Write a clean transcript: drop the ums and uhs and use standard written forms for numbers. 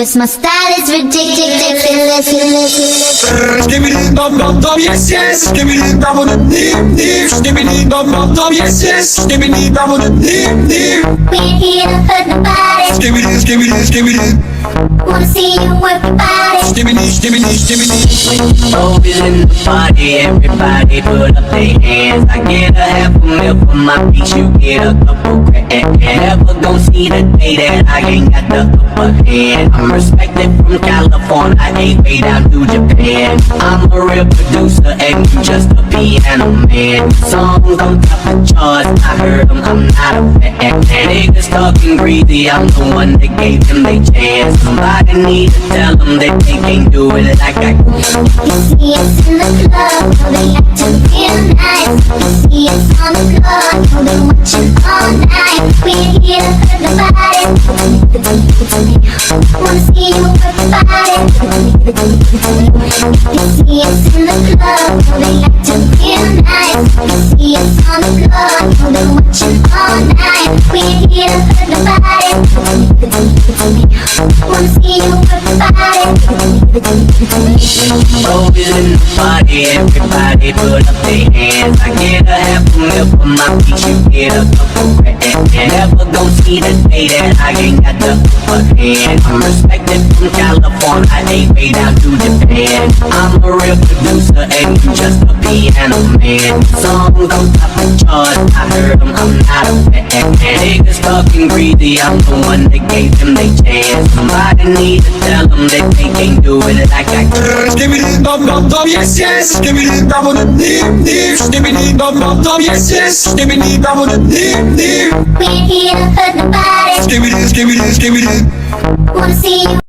Cause my style is ridiculous. Skibidi dum dum dum, yes yes. Skibidi dum dum dum dum. Skibidi dum dum dum, yes yes. Skibidi dum dum dum dum. We're here to hurt nobody. Skibidi skibidi skibidi. Wanna see you work your body. Skibidi skibidi skibidi. Always in the party, everybody put up their hands. I get a half a meal for my piece, you get a couple grand. Never gon' see the day that I ain't got the upper hand. I'm respected from California, I way down to Japan. I'm a real producer and you just a piano man. Songs on top of charts, I heard them, I'm not a fan. Niggas talking greedy, I'm the one that gave them their chance. Somebody need to tell them that they can't do it like I can. You see us in the club, know they acting real nice. You see us on the floor, know they watching all night. We're here to hurt nobody. Wanna see you work your body. You see us in the club, know they acting real nice. You see us on the floor, know they watching all night. We're here to hurt nobody. Wanna see you work your body. Always in the party, everybody put up their hands. I get a half a meal for my piece, you get a couple grand. Never gon' see the day that I ain't got the upper hand. I'm respected from California, I way down to Japan. I'm a real producer and you just a piano man. Songs on top of charts, I heard them, I'm not a fan. Niggas talking greedy, I'm the one that gave them their chance. Somebody need to tell them that they can't do it like I can. Skibidi dum dum dum, yes yes. Skibidi dum dum dum dum. Skibidi dum dum dum, yes yes. Skibidi dum dum dum dum. We're here to hurt nobody. Skibidi skibidi skibidi. Wanna see you